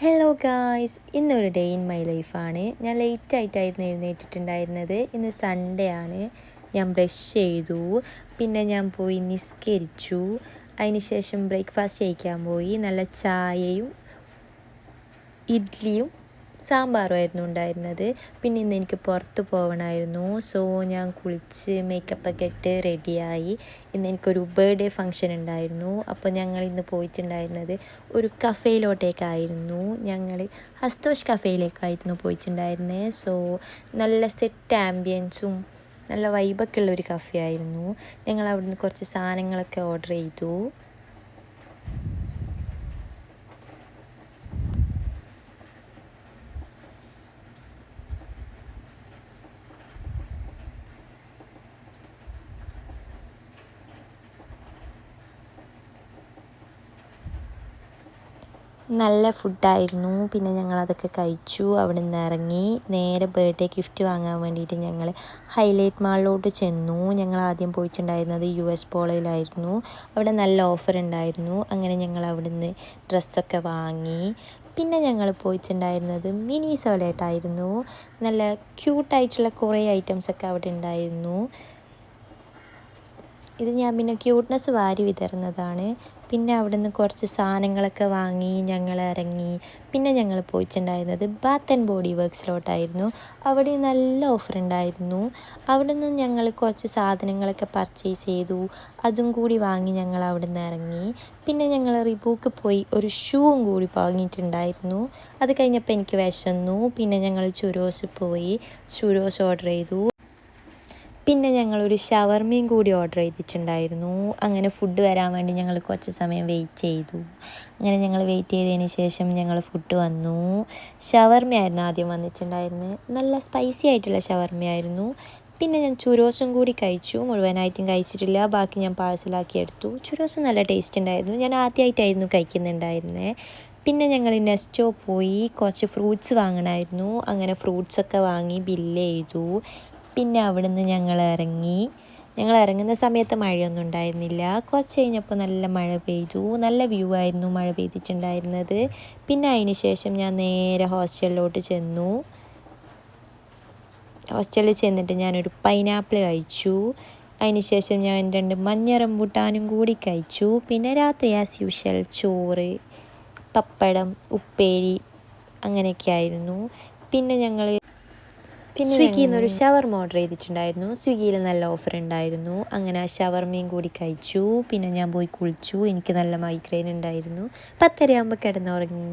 Hello guys, ഇന്നൊരു day in my ലൈഫാണ്. ഞാൻ ലേറ്റായിട്ടായിരുന്നു എഴുന്നേറ്റിട്ടുണ്ടായിരുന്നത്. ഇന്ന് സൺഡേ ആണ്. ഞാൻ ബ്രഷ് ചെയ്തു, പിന്നെ ഞാൻ പോയി നിസ്കരിച്ചു. അതിന് ശേഷം ബ്രേക്ക്ഫാസ്റ്റ് കഴിക്കാൻ പോയി. നല്ല ചായയും ഇഡ്ഡലിയും സാമ്പാറുമായിരുന്നു ഉണ്ടായിരുന്നത്. പിന്നെ ഇന്ന് എനിക്ക് പുറത്ത് പോകണമായിരുന്നു. സോ ഞാൻ കുളിച്ച് മേക്കപ്പൊക്കെ ഇട്ട് റെഡിയായി. ഇന്ന് എനിക്കൊരു ബർത്ത്ഡേ ഫങ്ഷൻ ഉണ്ടായിരുന്നു. അപ്പോൾ ഞങ്ങൾ ഇന്ന് പോയിട്ടുണ്ടായിരുന്നത് ഒരു കഫേയിലോട്ടേക്കായിരുന്നു. ഞങ്ങൾ ഹസ്തോഷ് കഫേയിലേക്കായിരുന്നു പോയിട്ടുണ്ടായിരുന്നത്. സോ നല്ല സെറ്റ് ആംബിയൻസും നല്ല വൈബൊക്കെ ഉള്ളൊരു കഫേ ആയിരുന്നു. ഞങ്ങൾ അവിടുന്ന് കുറച്ച് സാധനങ്ങളൊക്കെ ഓർഡർ ചെയ്തു. നല്ല ഫുഡായിരുന്നു. പിന്നെ ഞങ്ങളതൊക്കെ കഴിച്ചു. അവിടെ നിന്ന് ഇറങ്ങി നേരെ ബർത്ത്ഡേ ഗിഫ്റ്റ് വാങ്ങാൻ വേണ്ടിയിട്ട് ഞങ്ങൾ ഹൈലൈറ്റ് മാളിലോട്ട് ചെന്നു. ഞങ്ങൾ ആദ്യം പോയിട്ടുണ്ടായിരുന്നത് US പോളയിലായിരുന്നു. അവിടെ നല്ല ഓഫർ ഉണ്ടായിരുന്നു. അങ്ങനെ ഞങ്ങൾ അവിടെ നിന്ന് ഡ്രസ്സൊക്കെ വാങ്ങി. പിന്നെ ഞങ്ങൾ പോയിട്ടുണ്ടായിരുന്നത് മിനി സോലേട്ടായിരുന്നു. നല്ല ക്യൂട്ടായിട്ടുള്ള കുറേ ഐറ്റംസൊക്കെ അവിടെ ഉണ്ടായിരുന്നു. ഇത് ഞാൻ പിന്നെ ക്യൂട്ട്നെസ് വാരി വിതറുന്നതാണ്. പിന്നെ അവിടെ നിന്ന് കുറച്ച് സാധനങ്ങളൊക്കെ വാങ്ങി ഞങ്ങൾ ഇറങ്ങി. പിന്നെ ഞങ്ങൾ പോയിട്ടുണ്ടായിരുന്നത് ബാത്ത് ആൻഡ് ബോഡി വർക്ക്സിലോട്ടായിരുന്നു. അവിടെ നല്ല ഓഫർ ഉണ്ടായിരുന്നു. അവിടെ നിന്ന് ഞങ്ങൾ കുറച്ച് സാധനങ്ങളൊക്കെ പർച്ചേസ് ചെയ്തു. അതും കൂടി വാങ്ങി ഞങ്ങൾ അവിടെ നിന്ന് ഇറങ്ങി. പിന്നെ ഞങ്ങൾ റിബൂക്ക് പോയി ഒരു ഷൂവും കൂടി വാങ്ങിയിട്ടുണ്ടായിരുന്നു. അത് കഴിഞ്ഞപ്പോൾ എനിക്ക് വിശന്നു. പിന്നെ ഞങ്ങൾ ചുരോസ് പോയി ചുരോസ് ഓർഡർ ചെയ്തു. പിന്നെ ഞങ്ങളൊരു ഷവർമയും കൂടി ഓർഡർ ചെയ്തിട്ടുണ്ടായിരുന്നു. അങ്ങനെ ഫുഡ് വരാൻ വേണ്ടി ഞങ്ങൾ കുറച്ച് സമയം വെയിറ്റ് ചെയ്തു. അങ്ങനെ ഞങ്ങൾ വെയിറ്റ് ചെയ്തതിന് ശേഷം ഞങ്ങൾ ഫുഡ് വന്നു. ഷവർമയായിരുന്നു ആദ്യം വന്നിട്ടുണ്ടായിരുന്നത്. നല്ല സ്പൈസി ആയിട്ടുള്ള ഷവർമയായിരുന്നു. പിന്നെ ഞാൻ ചുരോസും കൂടി കഴിച്ചു. മുഴുവനായിട്ടും കഴിച്ചിട്ടില്ല, ബാക്കി ഞാൻ പാഴ്സലാക്കി എടുത്തു. ചുരോസ് നല്ല ടേസ്റ്റ് ഉണ്ടായിരുന്നു. ഞാൻ ആദ്യമായിട്ടായിരുന്നു കഴിക്കുന്നുണ്ടായിരുന്നത്. പിന്നെ ഞങ്ങൾ നെസ്റ്റോ പോയി കുറച്ച് ഫ്രൂട്ട്സ് വാങ്ങണമായിരുന്നു. അങ്ങനെ ഫ്രൂട്ട്സൊക്കെ വാങ്ങി ബില്ല് ചെയ്തു. പിന്നെ അവിടുന്ന് ഞങ്ങൾ ഇറങ്ങുന്ന സമയത്ത് മഴയൊന്നും ഉണ്ടായിരുന്നില്ല. കുറച്ച് കഴിഞ്ഞപ്പോൾ നല്ല മഴ പെയ്തു. നല്ല വ്യൂ ആയിരുന്നു മഴ പെയ്തിട്ടുണ്ടായിരുന്നത്. പിന്നെ അതിന് ശേഷം ഞാൻ നേരെ ഹോസ്റ്റലിലോട്ട് ചെന്നു. ഹോസ്റ്റലിൽ ചെന്നിട്ട് ഞാനൊരു പൈനാപ്പിൾ കഴിച്ചു. അതിന് ശേഷം ഞാൻ 2 മഞ്ഞ റംബൂട്ടാനും കൂടി കഴിച്ചു. പിന്നെ രാത്രി ആസ് യൂഷ്വൽ ചോറ്, പപ്പടം, ഉപ്പേരി അങ്ങനെയൊക്കെ ആയിരുന്നു. പിന്നെ സ്വിഗ്ഗിയിൽ നിന്ന് ഒരു ഷവർമ ഓർഡർ ചെയ്തിട്ടുണ്ടായിരുന്നു. സ്വിഗ്ഗിയിൽ നല്ല ഓഫർ ഉണ്ടായിരുന്നു. അങ്ങനെ ആ ഷവർമയും കൂടി കഴിച്ചു. പിന്നെ ഞാൻ പോയി കുളിച്ചു. എനിക്ക് നല്ല മൈഗ്രെയിൻ ഉണ്ടായിരുന്നു. 10:30 ആകുമ്പോൾ കിടന്നുറങ്ങി.